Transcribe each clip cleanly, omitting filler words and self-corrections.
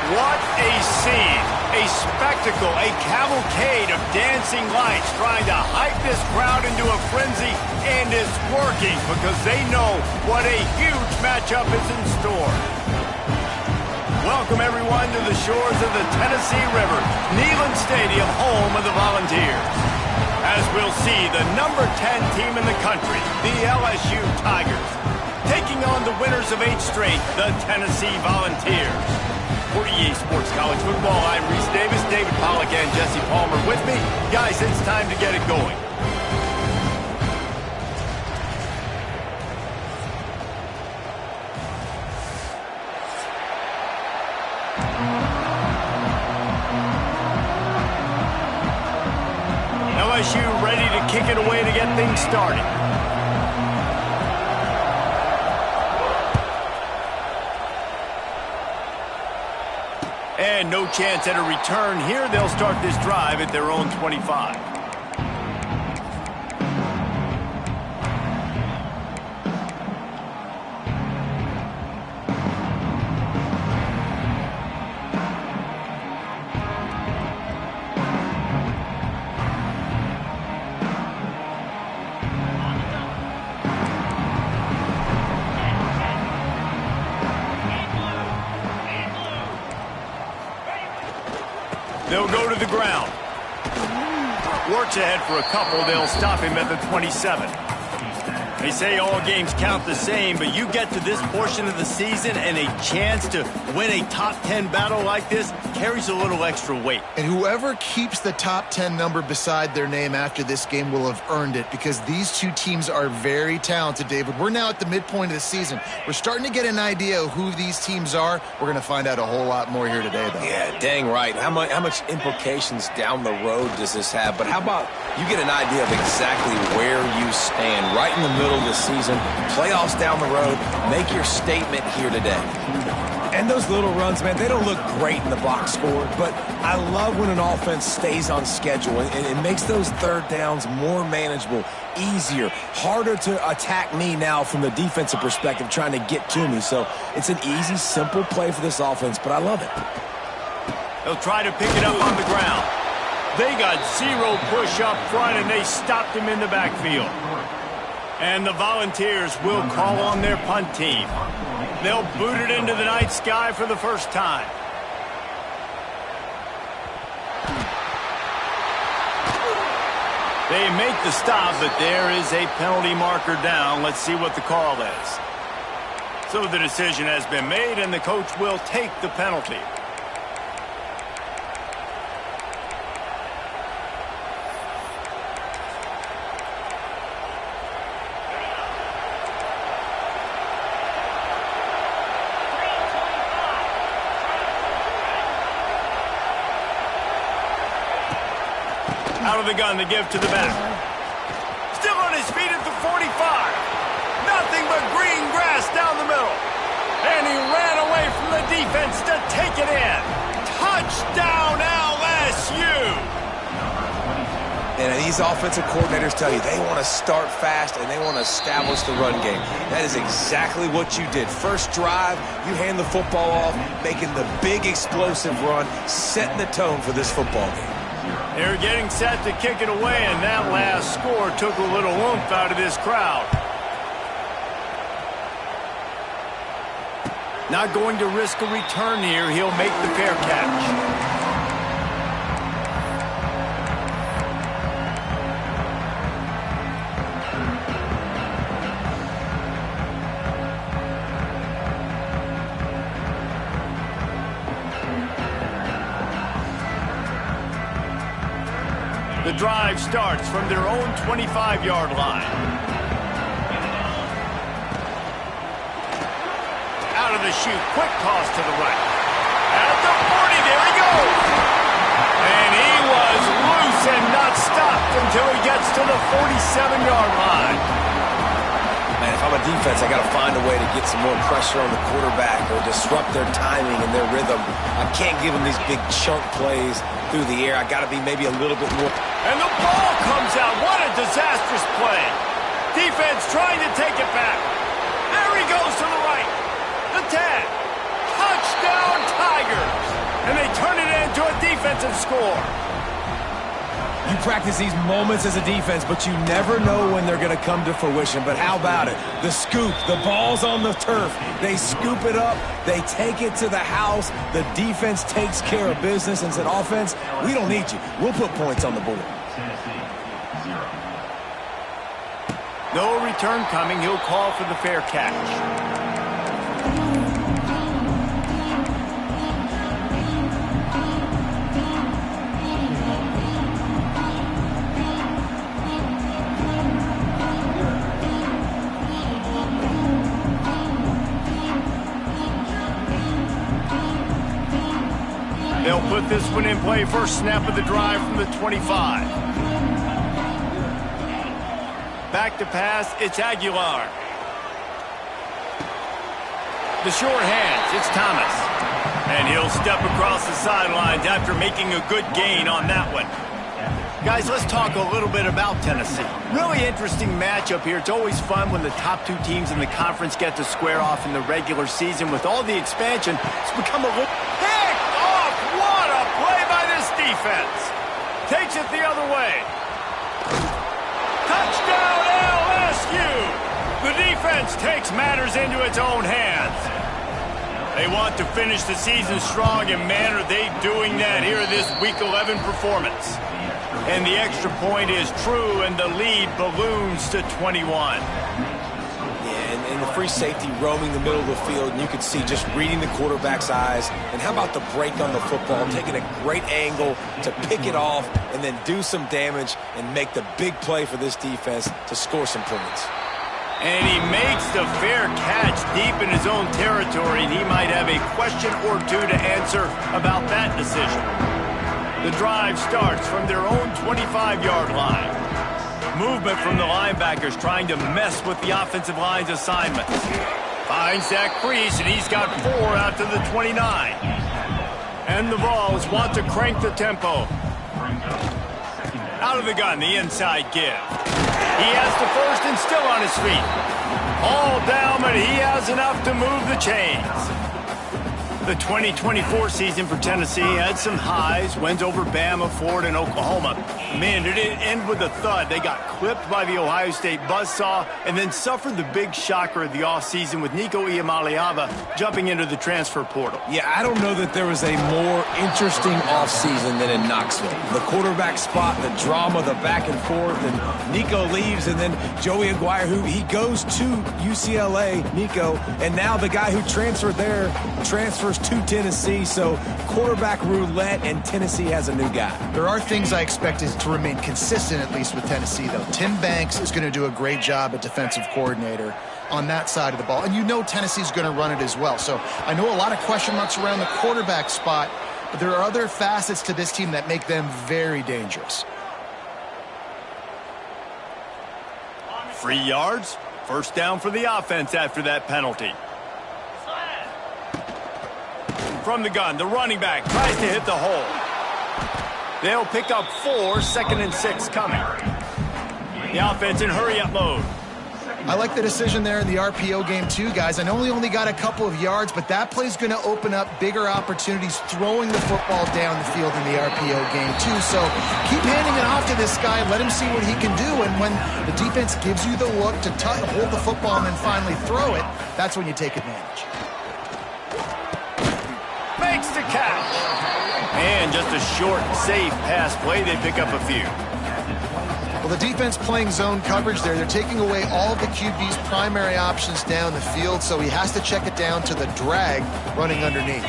What a scene, a spectacle, a cavalcade of dancing lights trying to hype this crowd into a frenzy, and it's working because they know what a huge matchup is in store. Welcome everyone to the shores of the Tennessee River, Neyland Stadium, home of the Volunteers. As we'll see, the number 10 team in the country, the LSU Tigers, taking on the winners of 8 straight, the Tennessee Volunteers. For EA Sports College Football, I'm Reese Davis, David Pollack, and Jesse Palmer with me. Guys, it's time to get it going. LSU ready to kick it away to get things started. And no chance at a return here. They'll start this drive at their own 25. They'll go to the ground. Works ahead for a couple. They'll stop him at the 27. They say all games count the same, but you get to this portion of the season and a chance to win a top 10 battle like this carries a little extra weight. And whoever keeps the top 10 number beside their name after this game will have earned it, because these two teams are very talented, David. We're now at the midpoint of the season. We're starting to get an idea of who these teams are. We're going to find out a whole lot more here today, though. Yeah, dang right. How much implications down the road does this have? But how about you get an idea of exactly where you stand right in the middle of the season, playoffs down the road, make your statement here today. And those little runs, man, they don't look great in the box score, but I love when an offense stays on schedule, and it makes those third downs more manageable, easier, harder to attack me now from the defensive perspective trying to get to me. So it's an easy, simple play for this offense, but I love it. They'll try to pick it up on the ground. They got zero push up front, and they stopped him in the backfield. And the Volunteers will call on their punt team. They'll boot it into the night sky for the first time. They make the stop, but there is a penalty marker down. Let's see what the call is. So the decision has been made, and the coach will take the penalty. Out of the gun to give to the back. Still on his feet at the 45. Nothing but green grass down the middle. And he ran away from the defense to take it in. Touchdown LSU. And these offensive coordinators tell you they want to start fast and they want to establish the run game. That is exactly what you did. First drive, you hand the football off, making the big explosive run, setting the tone for this football game. They're getting set to kick it away, and that last score took a little oomph out of this crowd. Not going to risk a return here. He'll make the fair catch. The drive starts from their own 25-yard line. Out of the chute, quick toss to the right. At the 40, there he goes. And he was loose and not stopped until he gets to the 47-yard line. Man, if I'm a defense, I got to find a way to get some more pressure on the quarterback or disrupt their timing and their rhythm. I can't give them these big chunk plays through the air. I got to be maybe a little bit more. And the ball comes out. What a disastrous play. Defense trying to take it back. There he goes to the right. The 10. Touchdown Tigers. And they turn it into a defensive score. You practice these moments as a defense, but you never know when they're going to come to fruition. But how about it? The scoop, the ball's on the turf. They scoop it up. They take it to the house. The defense takes care of business and said, offense, we don't need you. We'll put points on the board. No return coming. He'll call for the fair catch. They'll put this one in play. First snap of the drive from the 25. Back to pass, it's Aguilar. The short hands, it's Thomas. And he'll step across the sidelines after making a good gain on that one. Guys, let's talk a little bit about Tennessee. Really interesting matchup here. It's always fun when the top two teams in the conference get to square off in the regular season. With all the expansion, it's become a little... Picked off! What a play by this defense! Takes it the other way. Touchdown LSU! The defense takes matters into its own hands. They want to finish the season strong, and man, are they doing that here in this Week 11 performance. And the extra point is true, and the lead balloons to 21. Yeah, and the free safety roaming the middle of the field, and you can see just reading the quarterback's eyes. And how about the break on the football, taking a great angle to pick it off and then do some damage and make the big play for this defense to score some points. And he makes the fair catch deep in his own territory, and he might have a question or two to answer about that decision. The drive starts from their own 25-yard line. Movement from the linebackers trying to mess with the offensive line's assignments. Finds that crease, and he's got 4 out to the 29. And the Vols want to crank the tempo. Out of the gun, the inside give. He has the first and still on his feet. All down, but he has enough to move the chains. The 2024 season for Tennessee had some highs, wins over Bama, Florida, and Oklahoma. Man, did it end with a thud. They got clipped by the Ohio State buzzsaw and then suffered the big shocker of the offseason with Nico Iamaleava jumping into the transfer portal. Yeah, I don't know that there was a more interesting offseason than in Knoxville. The quarterback spot, the drama, the back and forth, and Nico leaves, and then Joey Aguirre, who he goes to UCLA, Nico, and now the guy who transferred there transfers to Tennessee. So quarterback roulette, and Tennessee has a new guy. There are things I expected to remain consistent, at least with Tennessee, though. Tim Banks is going to do a great job at defensive coordinator on that side of the ball. And you know Tennessee's going to run it as well. So I know a lot of question marks around the quarterback spot, but there are other facets to this team that make them very dangerous. 3 yards, first down for the offense after that penalty. From the gun, the running back tries to hit the hole. They'll pick up 4, 2nd and 6 coming. The offense in hurry-up mode. I like the decision there in the RPO game too, guys. I know we only got a couple of yards, but that play's going to open up bigger opportunities throwing the football down the field in the RPO game too. So keep handing it off to this guy. Let him see what he can do. And when the defense gives you the look to hold the football and then finally throw it, that's when you take advantage. Makes the catch. And just a short, safe pass play. They pick up a few. Well, the defense playing zone coverage there. They're taking away all of the QB's primary options down the field, so he has to check it down to the drag running underneath.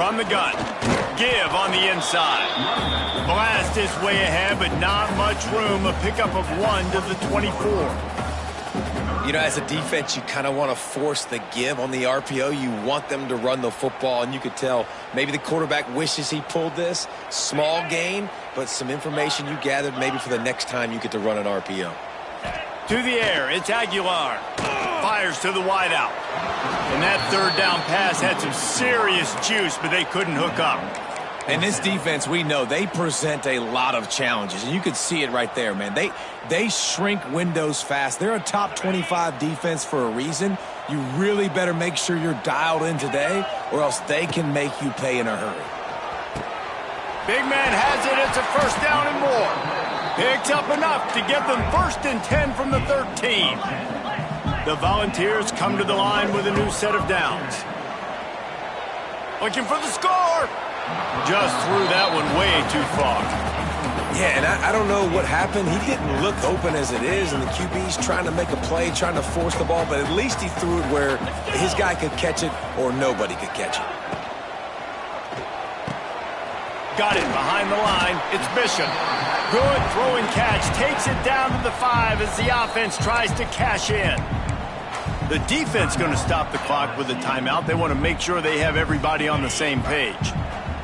From the gun. Give on the inside. Blast his way ahead, but not much room. A pickup of 1 to the 24. You know, as a defense, you kind of want to force the give on the RPO. You want them to run the football, and you could tell maybe the quarterback wishes he pulled this. Small gain, but some information you gathered maybe for the next time you get to run an RPO. To the air, it's Aguilar. Fires to the wideout. And that third down pass had some serious juice, but they couldn't hook up. And this defense, we know, they present a lot of challenges. And you can see it right there, man. They shrink windows fast. They're a top 25 defense for a reason. You really better make sure you're dialed in today, or else they can make you pay in a hurry. Big man has it. It's a first down and more. Picks up enough to give them 1st and 10 from the 13. The Volunteers come to the line with a new set of downs. Looking for the score. Just threw that one way too far. Yeah, and I don't know what happened. He didn't look open as it is, and the QB's trying to make a play, trying to force the ball, but at least he threw it where his guy could catch it or nobody could catch it. Got it behind the line. It's Bishop. Good throw and catch. Takes it down to the 5 as the offense tries to cash in. The defense going to stop the clock with a timeout. They want to make sure they have everybody on the same page.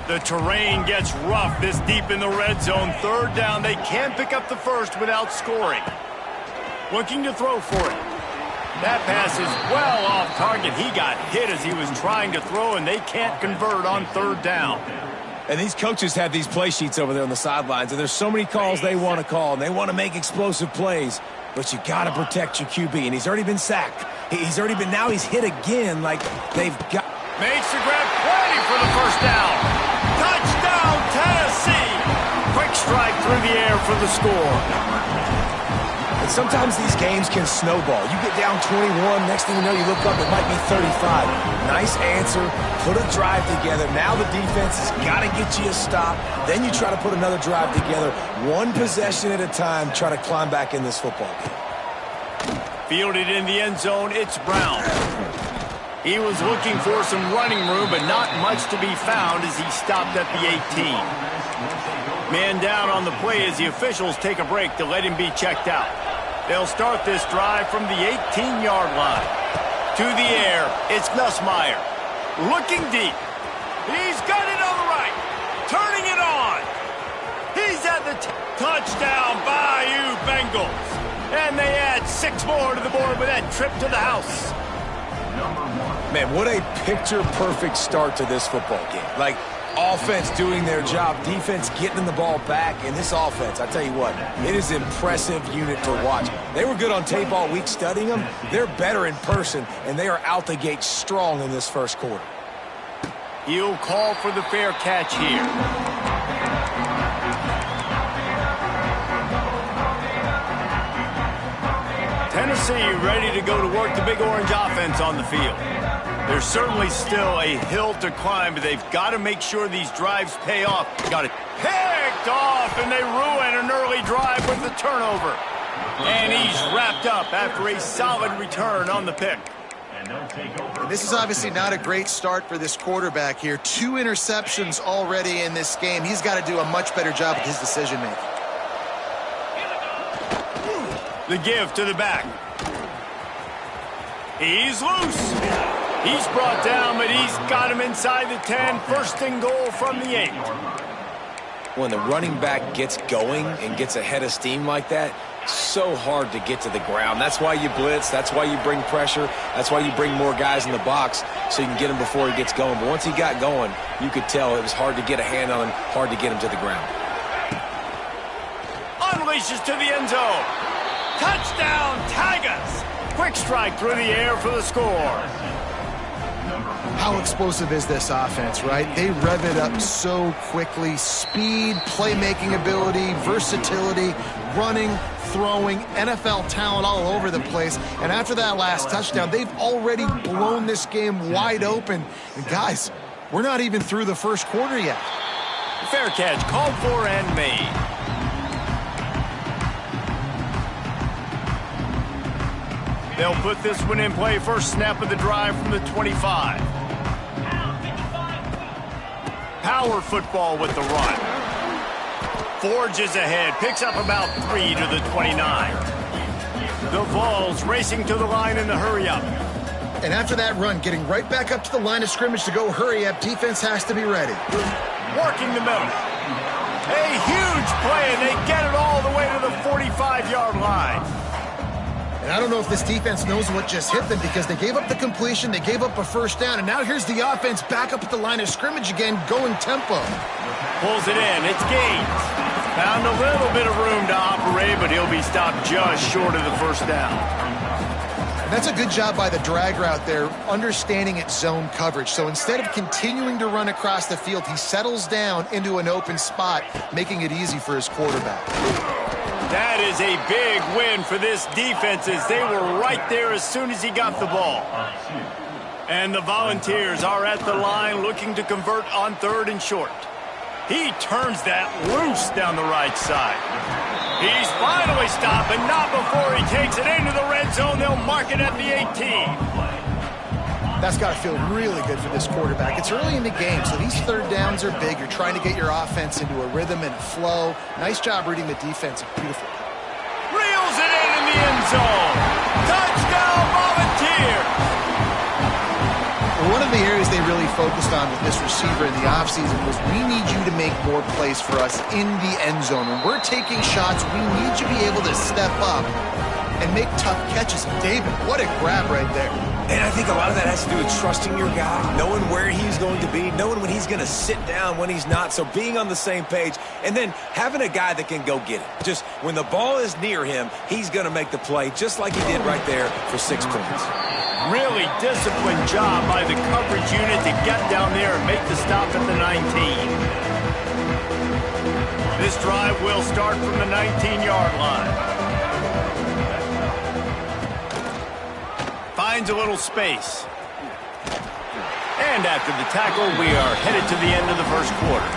The terrain gets rough this deep in the red zone. 3rd down. They can't pick up the first without scoring. Looking to throw for it. That pass is well off target. He got hit as he was trying to throw, and they can't convert on 3rd down. And these coaches have these play sheets over there on the sidelines, and there's so many calls they want to call, and they want to make explosive plays. But you got to protect your QB, and he's already been sacked. Now he's hit again like they've got. Makes the grab, plenty for the first down. Touchdown, Tennessee! Quick strike through the air for the score. And sometimes these games can snowball. You get down 21, next thing you know, you look up, it might be 35. Nice answer, put a drive together. Now the defense has got to get you a stop. Then you try to put another drive together. One possession at a time, try to climb back in this football game. Fielded in the end zone, it's Brown. He was looking for some running room, but not much to be found as he stopped at the 18. Man down on the play as the officials take a break to let him be checked out. They'll start this drive from the 18-yard line. To the air, it's Nussmeier. Looking deep. He's got it on the right. Turning it on. He's at the touchdown, Bayou Bengals. And they add 6 more to the board with that trip to the house. Man, what a picture-perfect start to this football game. Like, offense doing their job, defense getting the ball back, and this offense, I tell you what, it is an impressive unit to watch. They were good on tape all week studying them. They're better in person, and they are out the gate strong in this first quarter. He'll call for the fair catch here. Tennessee ready to go to work the Big Orange offense on the field. There's certainly still a hill to climb, but they've got to make sure these drives pay off. Got it picked off, and they ruin an early drive with the turnover. And he's wrapped up after a solid return on the pick. And this is obviously not a great start for this quarterback here. 2 interceptions already in this game. He's got to do a much better job with his decision-making. The give to the back. He's loose. He's brought down, but he's got him inside the 10. 1st and goal from the 8. When the running back gets going and gets ahead of steam like that, so hard to get to the ground. That's why you blitz. That's why you bring pressure. That's why you bring more guys in the box so you can get him before he gets going. But once he got going, you could tell it was hard to get a hand on him, hard to get him to the ground. Unleashes to the end zone. Touchdown, Tigers! Quick strike through the air for the score. How explosive is this offense, right? They rev it up so quickly. Speed, playmaking ability, versatility, running, throwing, NFL talent all over the place. And after that last touchdown, they've already blown this game wide open. And guys, we're not even through the first quarter yet. Fair catch called for and made. They'll put this one in play. First snap of the drive from the 25. power football with the run. Forges ahead, picks up about 3 to the 29. The Vols racing to the line in the hurry-up. And after that run, getting right back up to the line of scrimmage to go hurry-up, defense has to be ready. Working the middle. A huge play, and they get it all the way to the 45-yard line. And I don't know if this defense knows what just hit them because they gave up the completion, they gave up a first down, and now here's the offense back up at the line of scrimmage again, going tempo. Pulls it in. It's Gaines. Found a little bit of room to operate, but he'll be stopped just short of the first down. And that's a good job by the drag route there, understanding its zone coverage. So instead of continuing to run across the field, he settles down into an open spot, making it easy for his quarterback. That is a big win for this defense as they were right there as soon as he got the ball. And the Volunteers are at the line looking to convert on 3rd and short. He turns that loose down the right side. He's finally stopped, but not before he takes it into the red zone. They'll mark it at the 18. That's got to feel really good for this quarterback. It's early in the game, so these third downs are big. You're trying to get your offense into a rhythm and a flow. Nice job reading the defense. Beautiful. Reels it in the end zone. Touchdown, Volunteers! One of the areas they really focused on with this receiver in the offseason was we need you to make more plays for us in the end zone. When we're taking shots, we need you to be able to step up and make tough catches. David, what a grab right there. And I think a lot of that has to do with trusting your guy, knowing where he's going to be, knowing when he's going to sit down, when he's not. So being on the same page, and then having a guy that can go get it. Just when the ball is near him, he's going to make the play, just like he did right there for 6 points. Really disciplined job by the coverage unit to get down there and make the stop at the 19. This drive will start from the 19-yard line. Finds a little space. And after the tackle, we are headed to the end of the first quarter.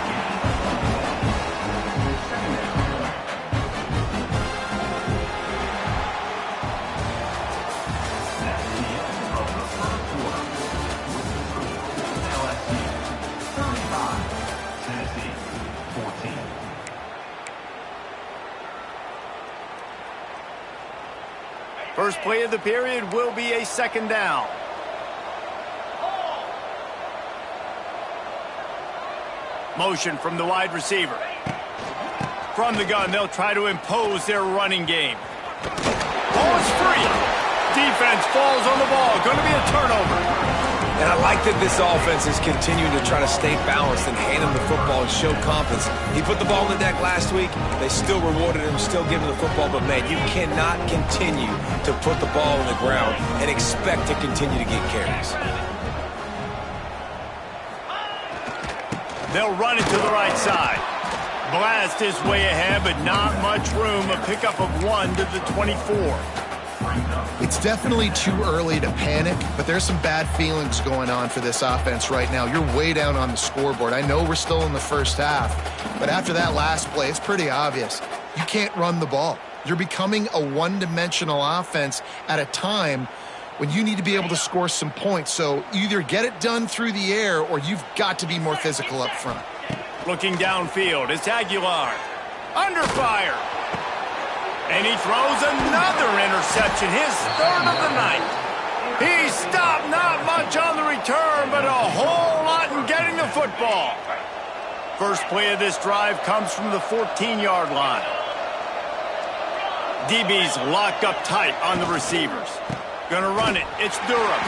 First play of the period will be a 2nd down. Motion from the wide receiver. From the gun, they'll try to impose their running game. Ball is free. Defense falls on the ball. Going to be a turnover. And I like that this offense is continuing to try to stay balanced and hand him the football and show confidence. He put the ball on the deck last week. They still rewarded him, still giving him the football. But, man, you cannot continue to put the ball on the ground and expect to continue to get carries. They'll run it to the right side. Blast his way ahead, but not much room. A pickup of 1 to the 24. It's definitely too early to panic, but there's some bad feelings going on for this offense right now. You're way down on the scoreboard. I know we're still in the first half, but after that last play, it's pretty obvious. You can't run the ball. You're becoming a one-dimensional offense at a time when you need to be able to score some points. So either get it done through the air or you've got to be more physical up front. Looking downfield, it's Aguilar. Under fire. And he throws another interception, his 3rd of the night. He stopped not much on the return, but a whole lot in getting the football. First play of this drive comes from the 14-yard line. DB's locked up tight on the receivers. Gonna run it. It's Durham.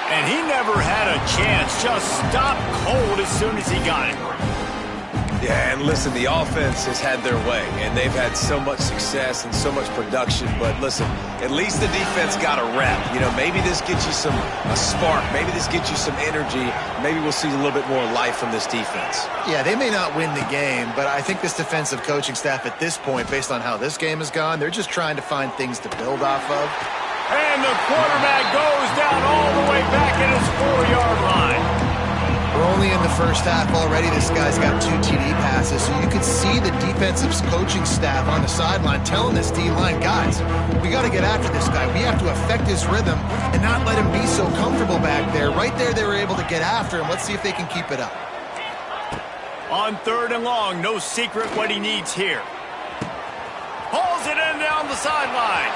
And he never had a chance. Just stopped cold as soon as he got it. Yeah, and listen, the offense has had their way, and they've had so much success and so much production. But listen, at least the defense got a rep. You know, maybe this gets you a spark. Maybe this gets you some energy. Maybe we'll see a little bit more life from this defense. Yeah, they may not win the game, but I think this defensive coaching staff at this point, based on how this game has gone, they're just trying to find things to build off of. And the quarterback goes down all the way back at his 4-yard line. We're only in the first half already. This guy's got 2 TD passes, so you could see the defensive coaching staff on the sideline telling this D-line, guys, we got to get after this guy. We have to affect his rhythm and not let him be so comfortable back there. Right there, they were able to get after him. Let's see if they can keep it up. On 3rd and long, no secret what he needs here. Pulls it in down the sideline.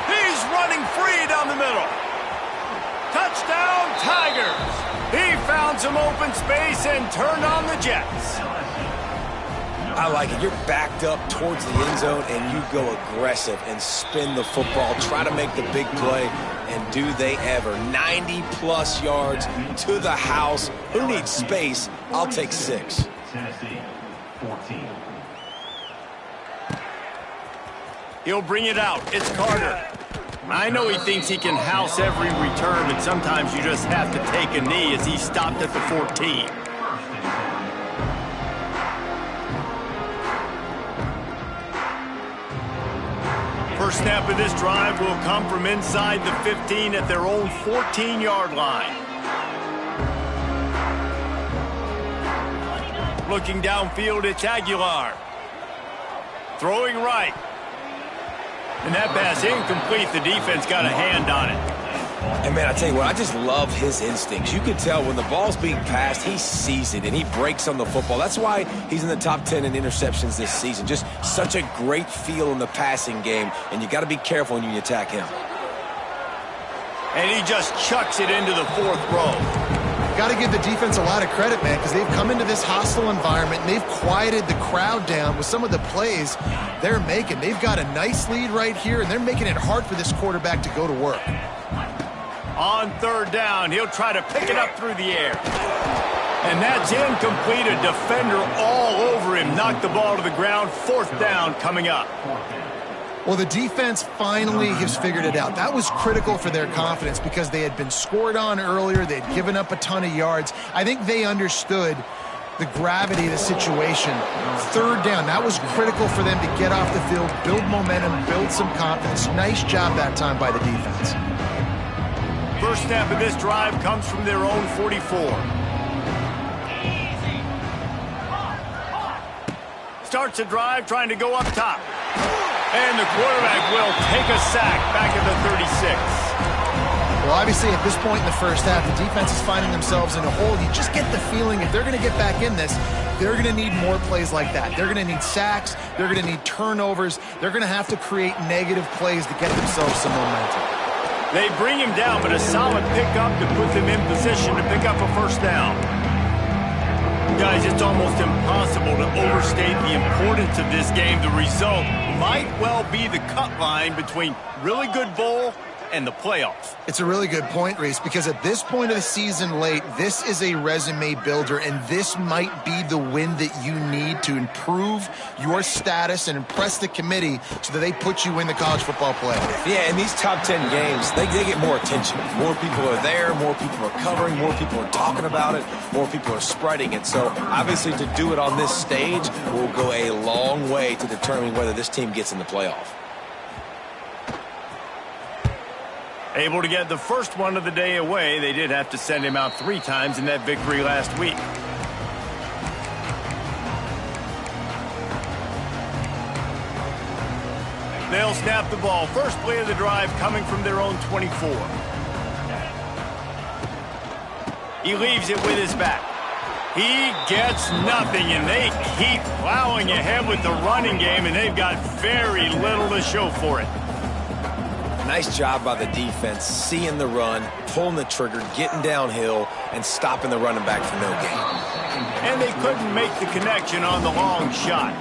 He's running free down the middle. Touchdown, Tigers. He found some open space and turned on the Jets. I like it. You're backed up towards the end zone, and you go aggressive and spin the football. Try to make the big play, and do they ever. 90-plus yards to the house. Who needs space? I'll take 6. Tennessee, 14. He'll bring it out. It's Carter. I know he thinks he can house every return, but sometimes you just have to take a knee as he stopped at the 14. First snap of this drive will come from inside the 15 at their own 14-yard line. Looking downfield, it's Aguilar. Throwing right. And that pass incomplete. The defense got a hand on it. And, man, I tell you what, I just love his instincts. You can tell when the ball's being passed, he sees it, and he breaks on the football. That's why he's in the top 10 in interceptions this season. Just such a great feel in the passing game, and you got to be careful when you attack him. And he just chucks it into the 4th row. Got to give the defense a lot of credit, man, because they've come into this hostile environment, and they've quieted the crowd down with some of the plays they're making. They've got a nice lead right here, and they're making it hard for this quarterback to go to work. On 3rd down, he'll try to pick it up through the air. And that's incomplete. A defender all over him. Knocked the ball to the ground. 4th down coming up. Well, the defense finally has figured it out. That was critical for their confidence because they had been scored on earlier. They had given up a ton of yards. I think they understood the gravity of the situation. 3rd down, that was critical for them to get off the field, build momentum, build some confidence. Nice job that time by the defense. First snap of this drive comes from their own 44. Starts a drive trying to go up top. And the quarterback will take a sack back at the 36. Well, obviously, at this point in the first half, the defense is finding themselves in a hole. You just get the feeling if they're going to get back in this, they're going to need more plays like that. They're going to need sacks. They're going to need turnovers. They're going to have to create negative plays to get themselves some momentum. They bring him down, but a solid pickup to put them in position to pick up a 1st down. Guys, it's almost impossible to overstate the importance of this game. The result might well be the cut line between really good bowl and the playoffs. It's a really good point, Reese, because at this point of the season late, this is a resume builder, and this might be the win that you need to improve your status and impress the committee so that they put you in the college football playoff. Yeah, in these top 10 games, they get more attention. More people are there, more people are covering, more people are talking about it, more people are spreading it. So, obviously, to do it on this stage will go a long way to determining whether this team gets in the playoff. Able to get the first one of the day away. They did have to send him out 3 times in that victory last week. They'll snap the ball. First play of the drive coming from their own 24. He leaves it with his back. He gets nothing, and they keep plowing ahead with the running game, and they've got very little to show for it. Nice job by the defense, seeing the run, pulling the trigger, getting downhill, and stopping the running back for no gain. And they couldn't make the connection on the long shot.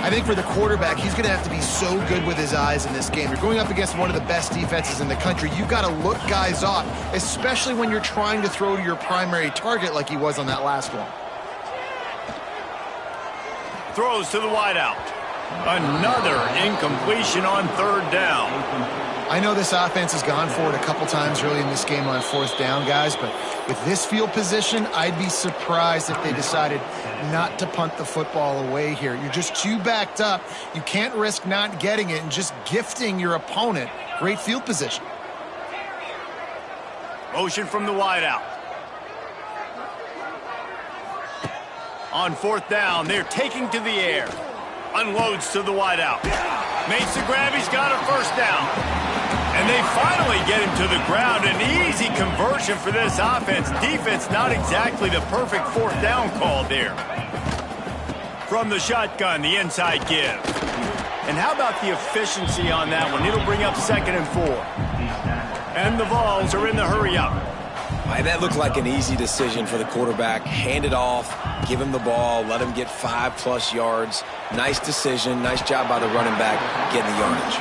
I think for the quarterback, he's going to have to be so good with his eyes in this game. You're going up against one of the best defenses in the country. You've got to look guys off, especially when you're trying to throw to your primary target like he was on that last one. Throws to the wideout. Another incompletion on 3rd down. I know this offense has gone for it a couple times early in this game on 4th down, guys, but with this field position, I'd be surprised if they decided not to punt the football away here. You're just too backed up. You can't risk not getting it and just gifting your opponent great field position. Motion from the wideout. On 4th down, they're taking to the air. Unloads to the wideout. Makes the grab. He's got a 1st down. And they finally get him to the ground. An easy conversion for this offense. Defense not exactly the perfect 4th down call there. From the shotgun, the inside give. And how about the efficiency on that one? It'll bring up 2nd and 4. And the Vols are in the hurry-up. That looked like an easy decision for the quarterback. Hand it off, give him the ball, let him get 5+ yards. Nice decision, nice job by the running back getting the yardage.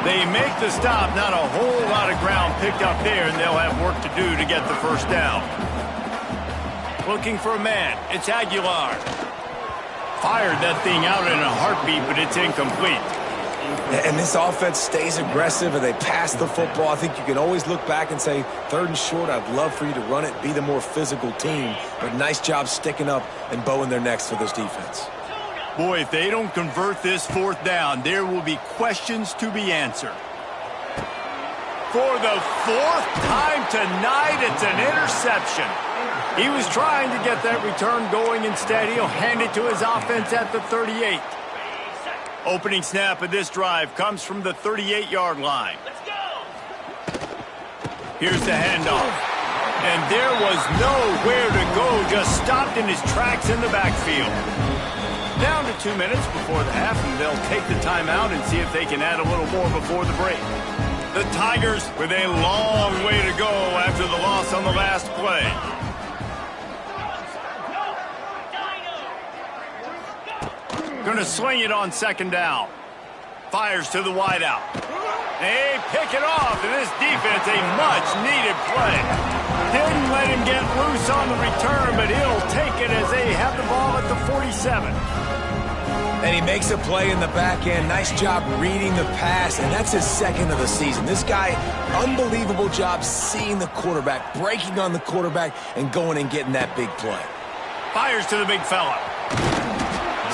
They make the stop, not a whole lot of ground picked up there, and they'll have work to do to get the first down. Looking for a man, it's Aguilar. Fired that thing out in a heartbeat, but it's incomplete. And this offense stays aggressive and they pass the football. I think you can always look back and say, 3rd and short, I'd love for you to run it, be the more physical team. But nice job sticking up and bowing their necks for this defense. Boy, if they don't convert this 4th down, there will be questions to be answered. For the 4th time tonight, it's an interception. He was trying to get that return going. Instead, he'll hand it to his offense at the 38. Opening snap of this drive comes from the 38-yard line. Let's go! Here's the handoff. And there was nowhere to go, just stopped in his tracks in the backfield. Down to 2 minutes before the half, and they'll take the timeout and see if they can add a little more before the break. The Tigers with a long way to go after the loss on the last play. Going to sling it on 2nd down. Fires to the wideout. They pick it off, and this defense, a much-needed play. Didn't let him get loose on the return, but he'll take it as they have the ball at the 47. And he makes a play in the back end. Nice job reading the pass, and that's his 2nd of the season. This guy, unbelievable job seeing the quarterback, breaking on the quarterback, and going and getting that big play. Fires to the big fella.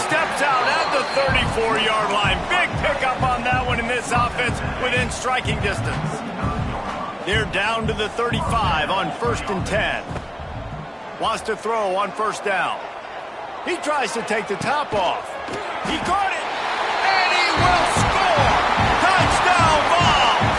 Steps out at the 34-yard line. Big pickup on that one in this offense within striking distance. They're down to the 35 on 1st and 10. Wants to throw on 1st down. He tries to take the top off. He caught it, and he will score. Touchdown, Vols!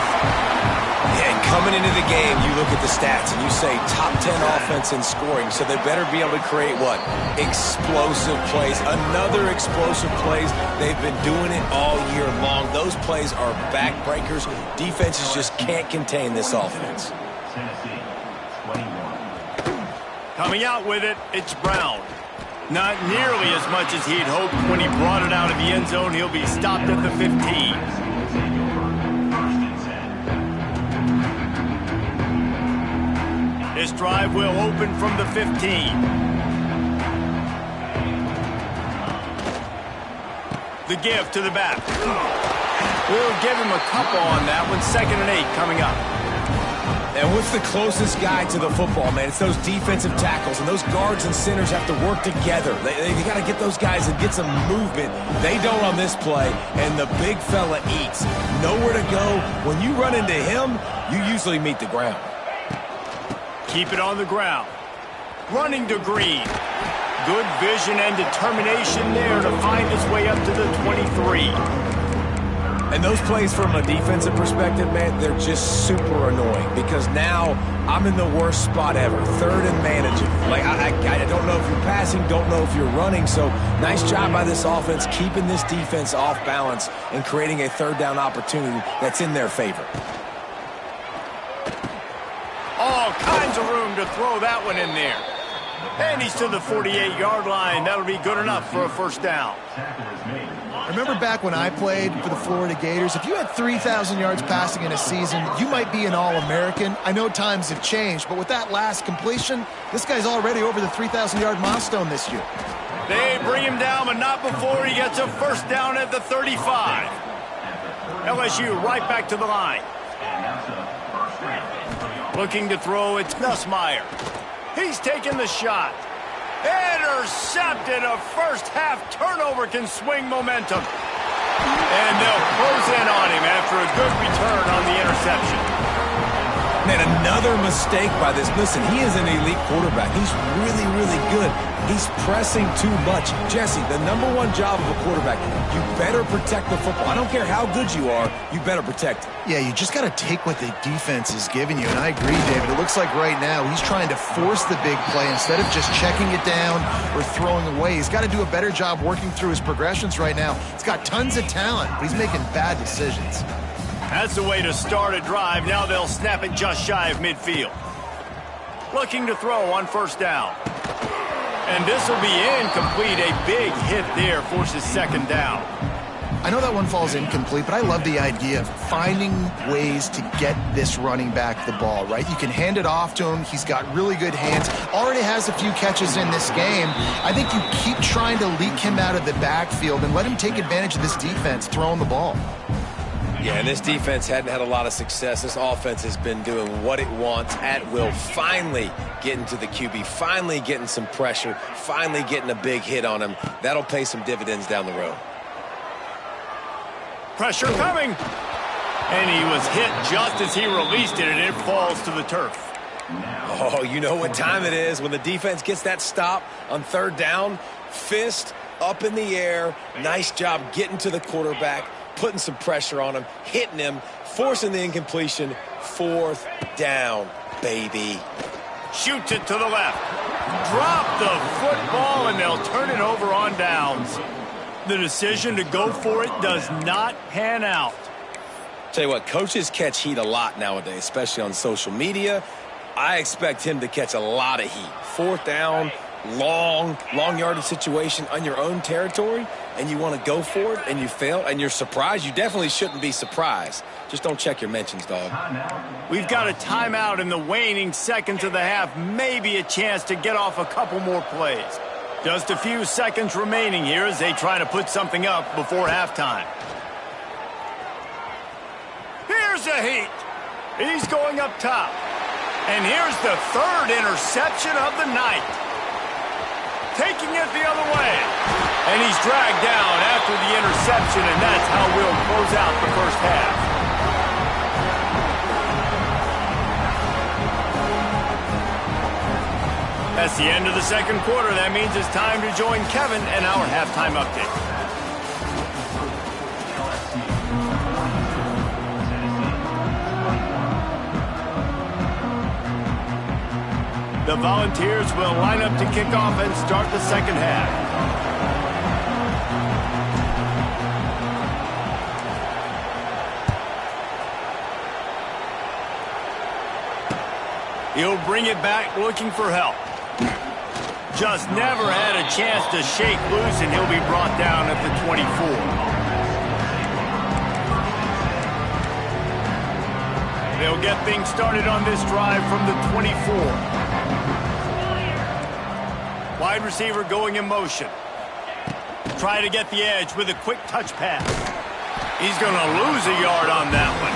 And coming into the game, you look at the stats and you say top 10 offense in scoring, so they better be able to create what? Explosive plays. Another explosive plays. They've been doing it all year long. Those plays are backbreakers. Defenses just can't contain this offense. Tennessee, 21. Coming out with it, it's Brown. Not nearly as much as he'd hoped when he brought it out of the end zone. He'll be stopped at the 15. This drive will open from the 15. The give to the back. We'll give him a couple on that one. 2nd and 8 coming up. And what's the closest guy to the football, man? It's those defensive tackles, and those guards and centers have to work together. They got to get those guys and get some movement. They don't on this play, and the big fella eats. Nowhere to go. When you run into him, you usually meet the ground. Keep it on the ground. Running to Green. Good vision and determination there to find his way up to the 23. And those plays from a defensive perspective, man, they're just super annoying because now I'm in the worst spot ever, 3rd and manageable. Like, I don't know if you're passing, don't know if you're running, so nice job by this offense keeping this defense off balance and creating a 3rd down opportunity that's in their favor. All kinds of room to throw that one in there. And he's to the 48-yard line. That'll be good enough for a 1st down. Remember back when I played for the Florida Gators? If you had 3,000 yards passing in a season, you might be an All-American. I know times have changed, but with that last completion, this guy's already over the 3,000-yard milestone this year. They bring him down, but not before he gets a 1st down at the 35. LSU right back to the line. Looking to throw, it's Nussmeier. He's taking the shot. Intercepted. A first-half turnover can swing momentum. And they'll close in on him after a good return on the interception. Man, another mistake by this. Listen, he is an elite quarterback. He's really, really good. He's pressing too much. Jesse, the #1 job of a quarterback, you better protect the football. I don't care how good you are, you better protect it. Yeah, you just got to take what the defense is giving you. And I agree, David. It looks like right now he's trying to force the big play instead of just checking it down or throwing away. He's got to do a better job working through his progressions right now. He's got tons of talent, but he's making bad decisions. That's the way to start a drive. Now they'll snap it just shy of midfield. Looking to throw on first down. And this will be incomplete. A big hit there forces second down. I know that one falls incomplete, but I love the idea of finding ways to get this running back the ball, right? You can hand it off to him. He's got really good hands. Already has a few catches in this game. I think you keep trying to leak him out of the backfield and let him take advantage of this defense throwing the ball. Yeah, and this defense hadn't had a lot of success. This offense has been doing what it wants at will. Finally getting to the QB, finally getting some pressure, finally getting a big hit on him. That'll pay some dividends down the road. Pressure coming. And he was hit just as he released it, and it falls to the turf. Oh, you know what time it is when the defense gets that stop on third down. Fist up in the air. Nice job getting to the quarterback, putting some pressure on him, hitting him, forcing the incompletion. Fourth down, baby. Shoots it to the left. Drop the football, and they'll turn it over on downs. The decision to go for it does not pan out. Tell you what, coaches catch heat a lot nowadays, especially on social media. I expect him to catch a lot of heat. Fourth down, long yardage situation on your own territory, and you want to go for it, and you fail, and you're surprised. You definitely shouldn't be surprised. Just don't check your mentions, dog. We've got a timeout in the waning seconds of the half. Maybe a chance to get off a couple more plays. Just a few seconds remaining here as they try to put something up before halftime. Here's a heat. He's going up top. And here's the third interception of the night. Taking it the other way. And he's dragged down after the interception, and that's how we'll close out the first half. That's the end of the second quarter. That means it's time to join Kevin and our halftime update. The Volunteers will line up to kick off and start the second half. He'll bring it back looking for help. Just never had a chance to shake loose, and he'll be brought down at the 24. They'll get things started on this drive from the 24. Wide receiver going in motion. Try to get the edge with a quick touch pass. He's going to lose a yard on that one.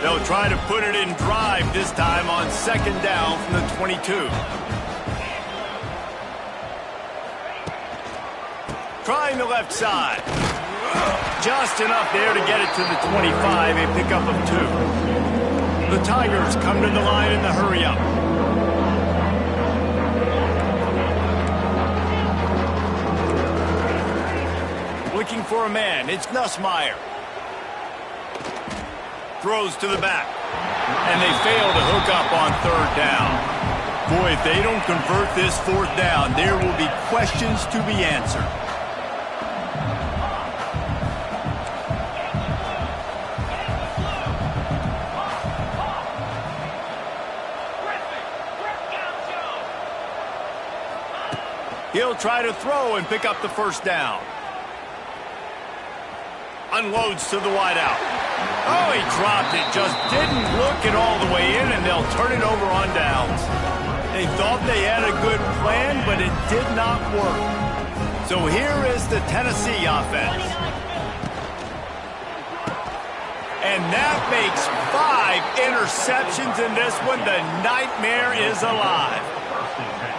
They'll try to put it in drive this time on second down from the 22. Trying the left side. Just enough there to get it to the 25, a pickup of 2. The Tigers come to the line in the hurry-up. Looking for a man. It's Nussmeier. Throws to the back. And they fail to hook up on third down. Boy, if they don't convert this fourth down, there will be questions to be answered. He'll try to throw and pick up the first down. Unloads to the wideout. Oh, he dropped it. Just didn't look it all the way in, and they'll turn it over on downs. They thought they had a good plan, but it did not work. So here is the Tennessee offense. And that makes 5 interceptions in this one. The nightmare is alive.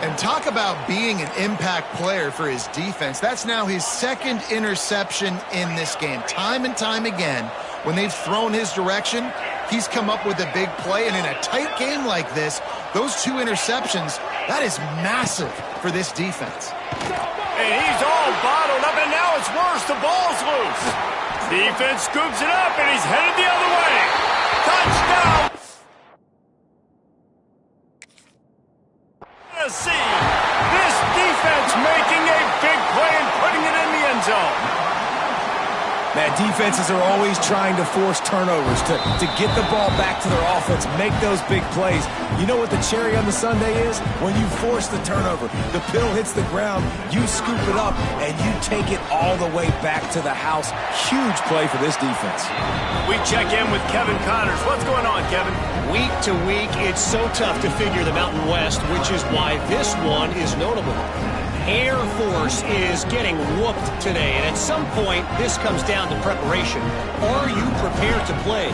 And talk about being an impact player for his defense. That's now his second interception in this game. Time and time again, when they've thrown his direction, he's come up with a big play. And in a tight game like this, those 2 interceptions, that is massive for this defense. And he's all bottled up, and now it's worse. The ball's loose. Defense scoops it up, and he's headed the other way. Touchdown! See this defense making a big play and putting it in the end zone. Man, defenses are always trying to force turnovers to get the ball back to their offense, make those big plays. You know what the cherry on the sundae is? When you force the turnover, the pill hits the ground, you scoop it up, and you take it all the way back to the house. Huge play for this defense. We check in with Kevin Connors. What's going on, Kevin? Week to week, it's so tough to figure the Mountain West, which is why this one is notable. Air Force is getting whooped today, and at some point, this comes down to preparation. Are you prepared to play?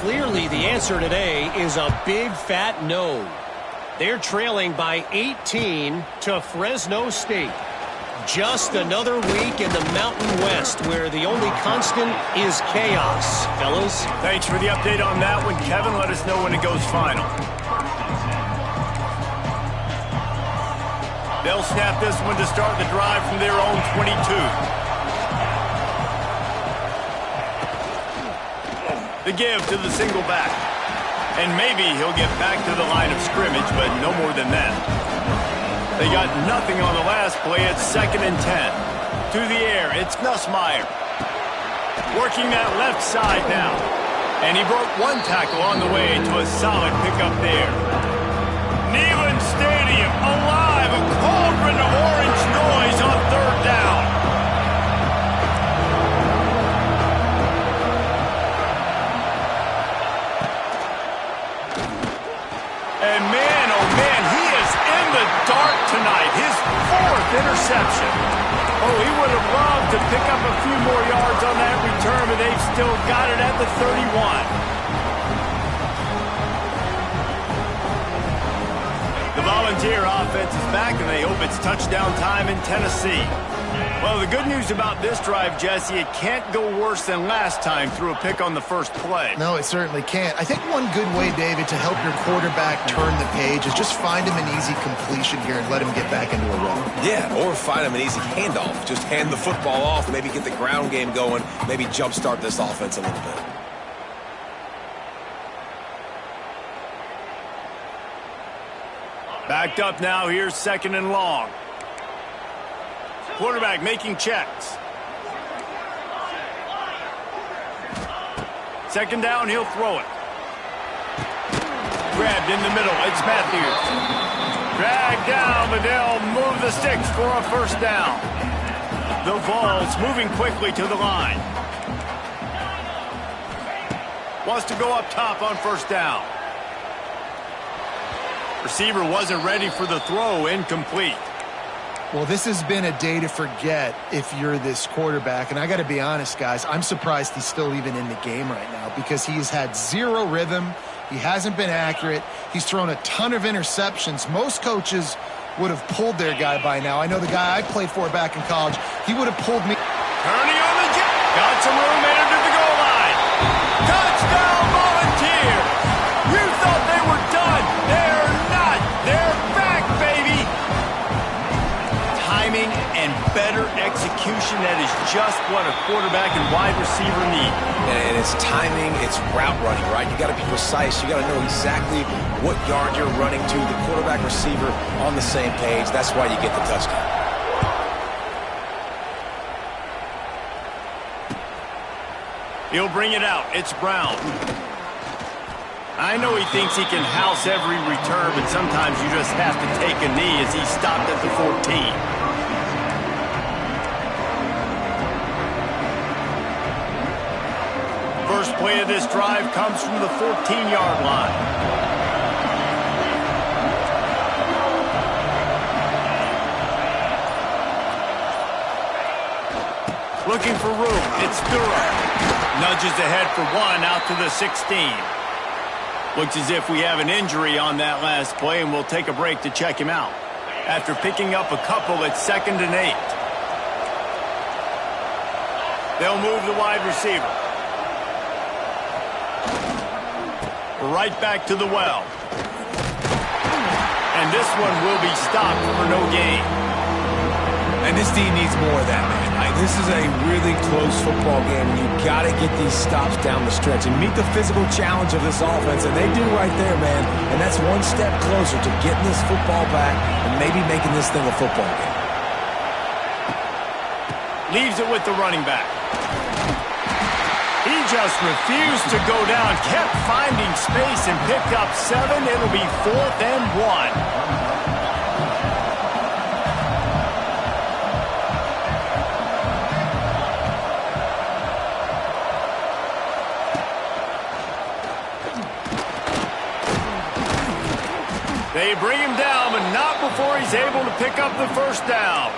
Clearly, the answer today is a big fat no. They're trailing by 18 to Fresno State. Just another week in the Mountain West where the only constant is chaos, fellas. Thanks for the update on that one, Kevin. Let us know when it goes final. They'll snap this one to start the drive from their own 22. The give to the single back. And maybe he'll get back to the line of scrimmage, but no more than that. They got nothing on the last play. It's 2nd and 10. To the air, it's Nussmeier. Working that left side now. And he broke one tackle on the way to a solid pickup there. Neyland Stadium alive, a cauldron of orange noise on 3rd down. And man, oh man, he is in the dark tonight. His 4th interception. Oh, he would have loved to pick up a few more yards on that return, but they've still got it at the 31. The Volunteer offense is back, and they hope it's touchdown time in Tennessee. Well, the good news about this drive, Jesse, it can't go worse than last time through a pick on the first play. No, it certainly can't. I think one good way, David, to help your quarterback turn the page is just find him an easy completion here and let him get back into a rhythm. Yeah, or find him an easy handoff. Just hand the football off, maybe get the ground game going, maybe jumpstart this offense a little bit. Backed up now, here's 2nd and long. Quarterback making checks. 2nd down, he'll throw it. Grabbed in the middle, it's Matthews. Dragged down, but they'll move the sticks for a 1st down. The Vols moving quickly to the line. Wants to go up top on 1st down. Receiver wasn't ready for the throw, incomplete. Well, this has been a day to forget if you're this quarterback. And I got to be honest, guys, I'm surprised he's still even in the game right now because he's had 0 rhythm. He hasn't been accurate. He's thrown a ton of interceptions. Most coaches would have pulled their guy by now. I know the guy I played for back in college, he would have pulled me. Turning on the jet. Got some room, entered to the goal line. Touchdown, Volunteer. You thought they were done. They're not. They're back, baby. Timing and better execution, that is just what a quarterback and wide receiver need. And it's timing, it's route running, right? You got to be precise. You got to know exactly what yard you're running to. The quarterback receiver on the same page. That's why you get the touchdown. He'll bring it out. It's Brown. I know he thinks he can house every return, but sometimes you just have to take a knee as he stopped at the 14. First play of this drive comes from the 14-yard line. Looking for room. It's Durham. Nudges ahead for 1 out to the 16. Looks as if we have an injury on that last play, and we'll take a break to check him out. after picking up a couple at 2nd and 8. They'll move the wide receiver. Right back to the well. And this one will be stopped for no gain. And this team needs more of that, man. This is a really close football game, and you've got to get these stops down the stretch and meet the physical challenge of this offense, and they do right there, man. And that's one step closer to getting this football back and maybe making this thing a football game. Leaves it with the running back. He just refused to go down, kept finding space and picked up 7. It'll be 4th and 1. They bring him down, but not before he's able to pick up the first down.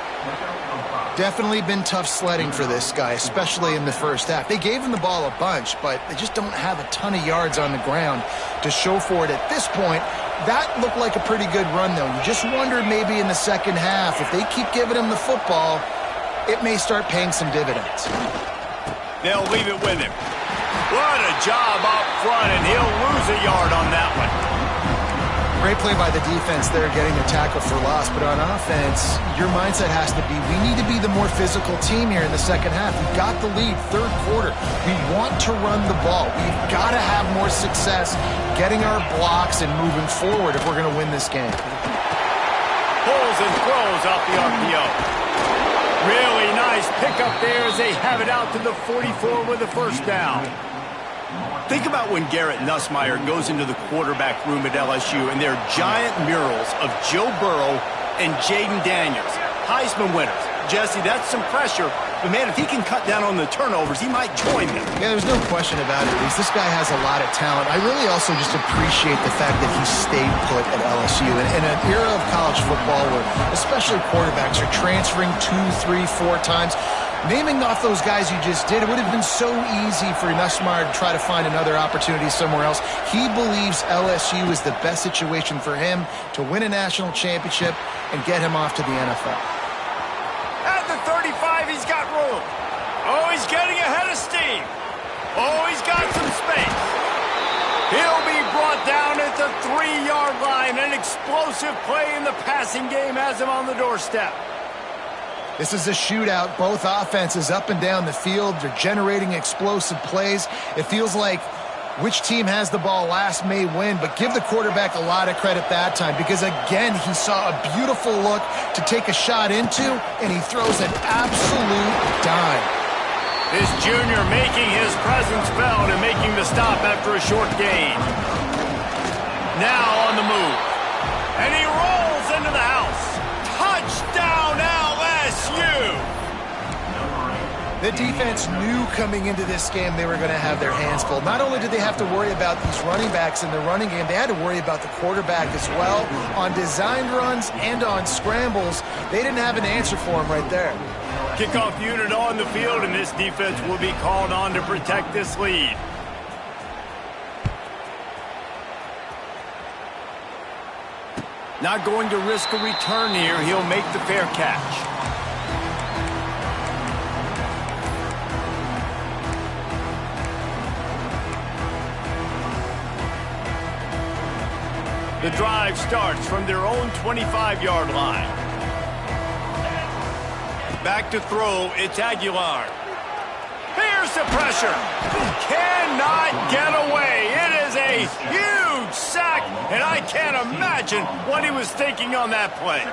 Definitely been tough sledding for this guy, especially in the first half. They gave him the ball a bunch, but they just don't have a ton of yards on the ground to show for it at this point. That looked like a pretty good run, though. You just wondered maybe in the second half, if they keep giving him the football, it may start paying some dividends. They'll leave it with him. What a job up front, and he'll lose a yard on that one. Great play by the defense there, getting the tackle for loss. But on offense, your mindset has to be, we need to be the more physical team here in the second half. We've got the lead, third quarter. We want to run the ball. We've got to have more success getting our blocks and moving forward if we're going to win this game. Pulls and throws off the RPO. Really nice pickup there as they have it out to the 44 with the first down. Think about when Garrett Nussmeier goes into the quarterback room at LSU and there are giant murals of Joe Burrow and Jaden Daniels, Heisman winners. Jesse, that's some pressure, but man, if he can cut down on the turnovers, he might join them. Yeah, there's no question about it. This guy has a lot of talent. I really also just appreciate the fact that he stayed put at LSU. In an era of college football where especially quarterbacks are transferring 2, 3, 4 times, naming off those guys you just did, it would have been so easy for Nussmeier to try to find another opportunity somewhere else. He believes LSU is the best situation for him to win a national championship and get him off to the NFL. At the 35, he's got room. Oh, he's getting ahead of steam. Oh, he's got some space. He'll be brought down at the 3-yard line. An explosive play in the passing game has him on the doorstep. This is a shootout. Both offenses up and down the field. They're generating explosive plays. It feels like which team has the ball last may win, but give the quarterback a lot of credit that time because, again, he saw a beautiful look to take a shot into, and he throws an absolute dime. This junior making his presence felt and making the stop after a short gain. Now on the move. And he rolls into the house. Touchdown LSU! The defense knew coming into this game they were going to have their hands full. Not only did they have to worry about these running backs in the running game, they had to worry about the quarterback as well. On designed runs and on scrambles, they didn't have an answer for him right there. Kickoff unit on the field, and this defense will be called on to protect this lead. Not going to risk a return here. He'll make the fair catch. The drive starts from their own 25-yard line. Back to throw, it's Aguilar. Here's the pressure. Cannot get away. It is a huge sack, and I can't imagine what he was thinking on that play.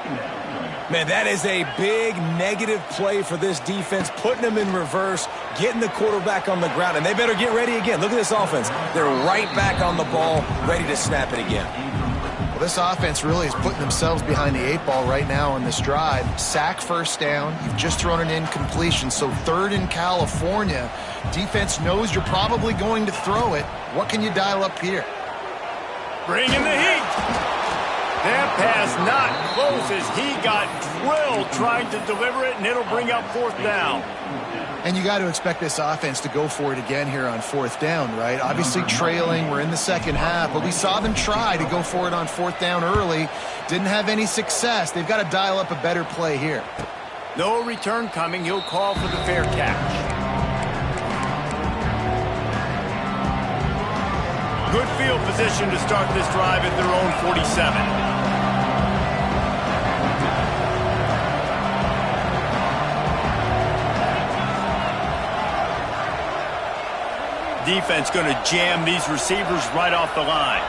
Man, that is a big negative play for this defense, putting them in reverse, getting the quarterback on the ground, and they better get ready again. Look at this offense. They're right back on the ball, ready to snap it again. Well, this offense really is putting themselves behind the 8 ball right now on this drive. Sack first down. You've just thrown an incompletion, so third in California. Defense knows you're probably going to throw it. What can you dial up here? Bring in the heat. They're pass not close as he got drilled trying to deliver it, and it'll bring up fourth down. And you got to expect this offense to go for it again here on fourth down, right? Obviously trailing, we're in the second half, but we saw them try to go for it on fourth down early. Didn't have any success. They've got to dial up a better play here. No return coming. He'll call for the fair catch. Good field position to start this drive at their own 47. Defense going to jam these receivers right off the line.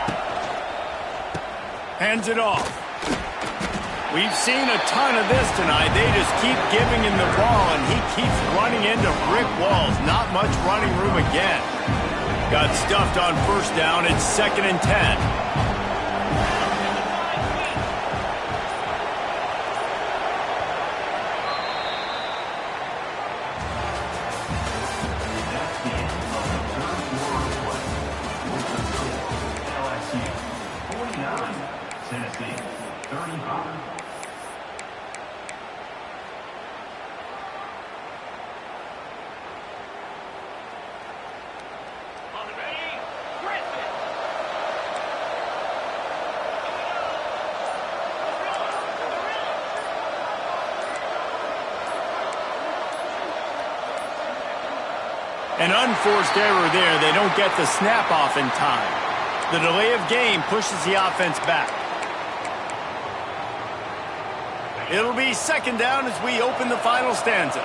Hands it off. We've seen a ton of this tonight. They just keep giving him the ball, and he keeps running into brick walls. Not much running room again. Got stuffed on first down. It's 2nd and 10. An unforced error there. They don't get the snap off in time. The delay of game pushes the offense back. It'll be 2nd down as we open the final stanza.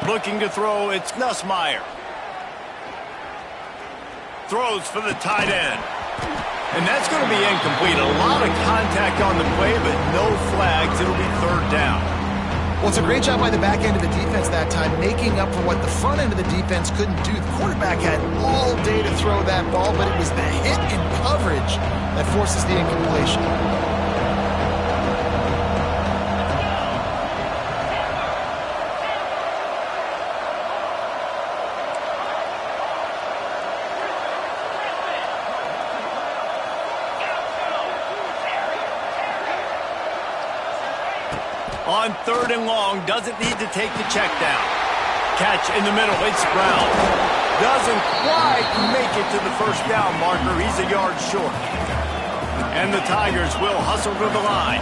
Looking to throw, it's Nussmeier. Throws for the tight end. And that's going to be incomplete. A lot of contact on the play, but no flags. It'll be 3rd down. Well, it's a great job by the back end of the defense that time, making up for what the front end of the defense couldn't do. The quarterback had all day to throw that ball, but it was the hit in coverage that forces the incompletion. On 3rd and long, doesn't need to take the check down. Catch in the middle, it's Brown. Doesn't quite make it to the first down marker. He's a yard short. And the Tigers will hustle to the line.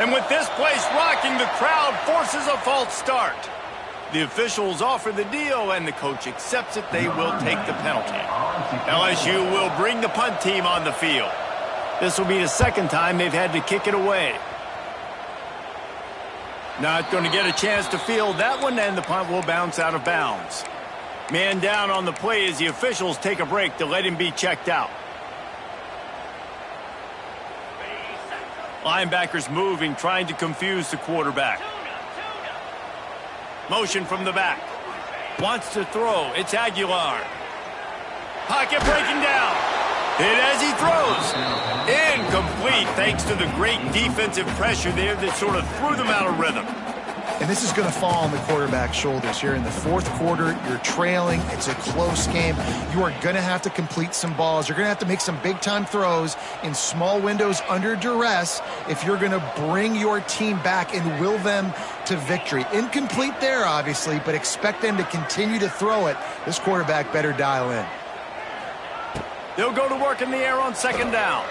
And with this place rocking, the crowd forces a false start. The officials offer the deal, and the coach accepts it. They will take the penalty. LSU will bring the punt team on the field. This will be the 2nd time they've had to kick it away. Not going to get a chance to field that one, and the punt will bounce out of bounds. Man down on the play as the officials take a break to let him be checked out. Linebackers moving, trying to confuse the quarterback. Motion from the back. Wants to throw. It's Aguilar. Pocket breaking down. Hit as he throws. Incomplete thanks to the great defensive pressure there that sort of threw them out of rhythm. And this is going to fall on the quarterback's shoulders here in the 4th quarter. You're trailing. It's a close game. You are going to have to complete some balls. You're going to have to make some big-time throws in small windows under duress if you're going to bring your team back and will them to victory. Incomplete there, obviously, but expect them to continue to throw it. This quarterback better dial in. They'll go to work in the air on 2nd down.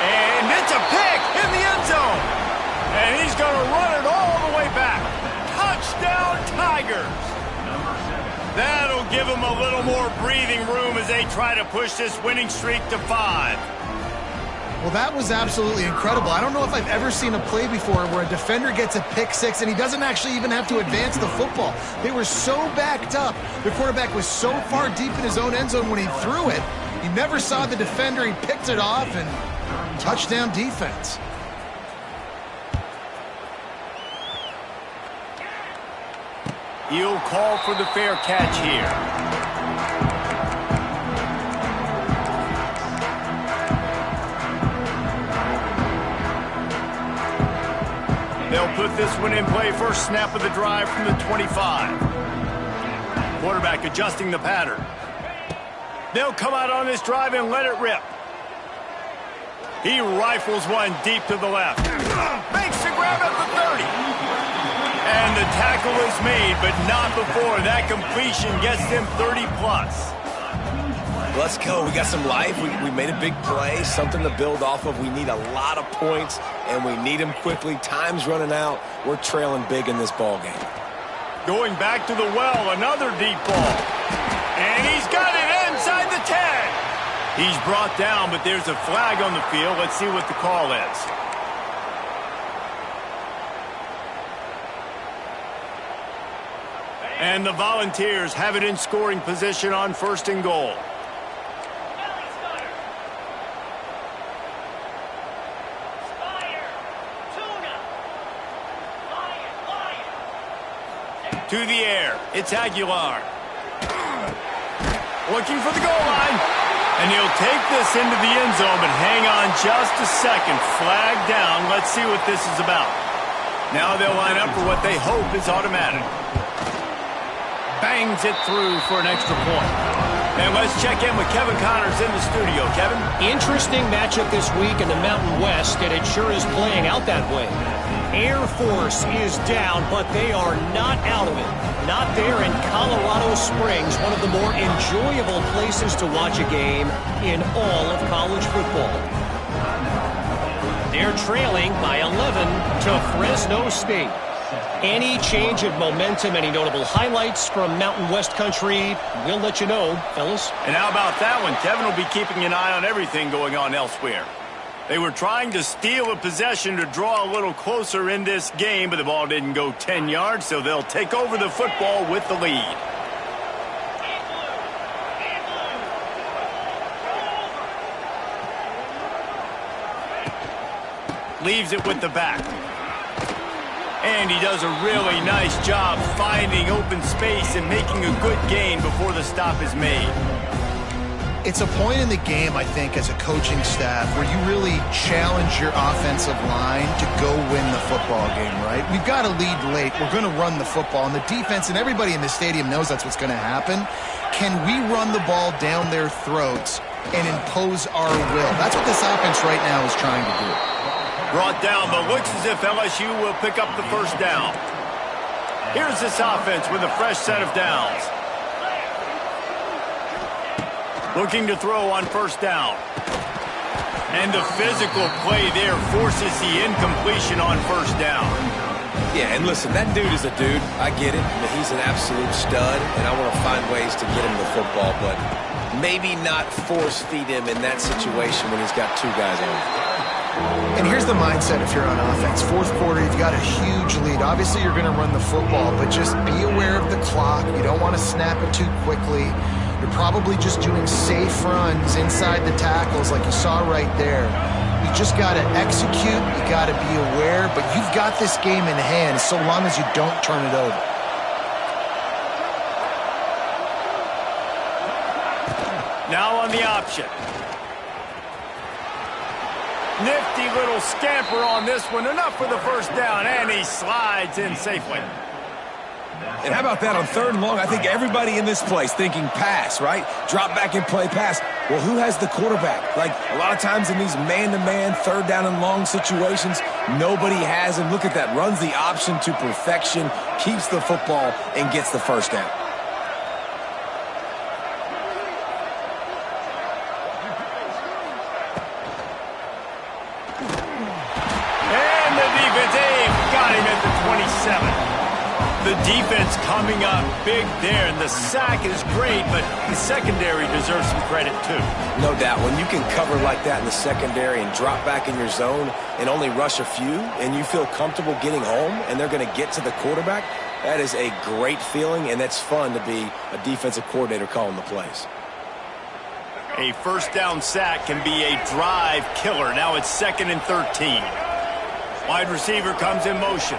And it's a pick in the end zone. And he's going to run it all the way back. Touchdown, Tigers. That'll give them a little more breathing room as they try to push this winning streak to 5. Well, that was absolutely incredible. I don't know if I've ever seen a play before where a defender gets a pick six and he doesn't actually even have to advance the football. They were so backed up. The quarterback was so far deep in his own end zone when he threw it. He never saw the defender. He picked it off, and touchdown defense. He'll call for the fair catch here. They'll put this one in play. First snap of the drive from the 25. Quarterback adjusting the pattern. They'll come out on this drive and let it rip. He rifles one deep to the left. Makes the grab at the 30. And the tackle is made, but not before that completion gets them 30+. Let's go. We got some life. We made a big play, something to build off of. We need a lot of points, and we need them quickly. Time's running out. We're trailing big in this ball game. Going back to the well, another deep ball. And he's got it inside the 10. He's brought down, but there's a flag on the field. Let's see what the call is. And the Volunteers have it in scoring position on 1st and goal. To the air. It's Aguilar. Looking for the goal line. And he'll take this into the end zone, but hang on just a second. Flag down. Let's see what this is about. Now they'll line up for what they hope is automatic. Bangs it through for an extra point. And let's check in with Kevin Connors in the studio. Kevin? Interesting matchup this week in the Mountain West, and it sure is playing out that way. Air Force is down, but they are not out of it. Not there in Colorado Springs, one of the more enjoyable places to watch a game in all of college football. They're trailing by 11 to Fresno State. Any change of momentum, any notable highlights from Mountain West country, we'll let you know, fellas. And how about that one? Kevin will be keeping an eye on everything going on elsewhere. They were trying to steal a possession to draw a little closer in this game, but the ball didn't go 10 yards, so they'll take over the football with the lead. Leaves it with the back. And he does a really nice job finding open space and making a good gain before the stop is made. It's a point in the game, I think, as a coaching staff where you really challenge your offensive line to go win the football game, right? We've got to lead late. We're going to run the football. And the defense and everybody in the stadium knows that's what's going to happen. Can we run the ball down their throats and impose our will? That's what this offense right now is trying to do. Brought down, but looks as if LSU will pick up the first down. Here's this offense with a fresh set of downs. Looking to throw on first down. And the physical play there forces the incompletion on first down. Yeah, and listen, that dude is a dude. I get it. He's an absolute stud, and I want to find ways to get him the football, but maybe not force feed him in that situation when he's got two guys on him. And here's the mindset if you're on offense. Fourth quarter, you've got a huge lead. Obviously, you're going to run the football, but just be aware of the clock. You don't want to snap it too quickly. You're probably just doing safe runs inside the tackles like you saw right there. You just got to execute. You got to be aware, but you've got this game in hand so long as you don't turn it over. Now on the option. Nifty little scamper on this one. Enough for the first down, and he slides in safely. And how about that on 3rd and long? I think everybody in this place thinking pass, right? Drop back and play pass. Well, who has the quarterback? Like a lot of times in these man-to-man, 3rd down and long situations, nobody has him. Look at that. Runs the option to perfection, keeps the football, and gets the first down. The defense coming up big there, and the sack is great, but the secondary deserves some credit too. No doubt. When you can cover like that in the secondary and drop back in your zone and only rush a few, and you feel comfortable getting home and they're going to get to the quarterback, that is a great feeling, and that's fun to be a defensive coordinator calling the plays. A first down sack can be a drive killer. Now it's 2nd and 13. Wide receiver comes in motion.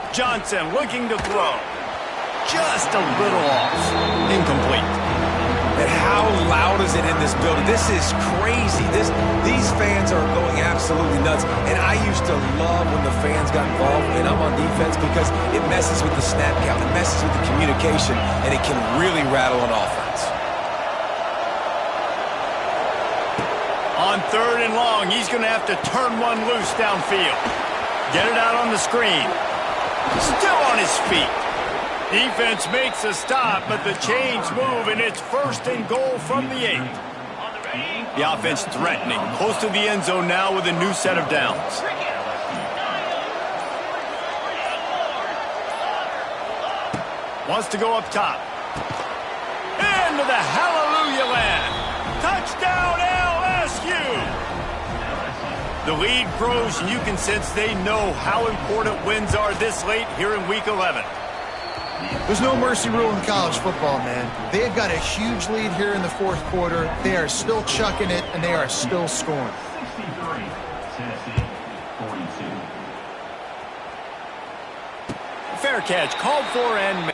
Johnson looking to throw. Just a little off. Incomplete. And how loud is it in this building? This is crazy. These fans are going absolutely nuts. And I used to love when the fans got involved, and I'm on defense, because it messes with the snap count. It messes with the communication, and it can really rattle an offense. On 3rd and long, he's going to have to turn one loose downfield. Get it out on the screen. Still on his feet. Defense makes a stop, but the chains move, and it's 1st and goal from the 8. The offense threatening, close to the end zone now with a new set of downs. Wants to go up top. Into the hallelujah land. Touchdown, LSU! The lead grows, and you can sense they know how important wins are this late here in Week 11. There's no mercy rule in college football, man. They've got a huge lead here in the 4th quarter. They are still chucking it, and they are still scoring. 63, Tennessee, 42. Fair catch, called for and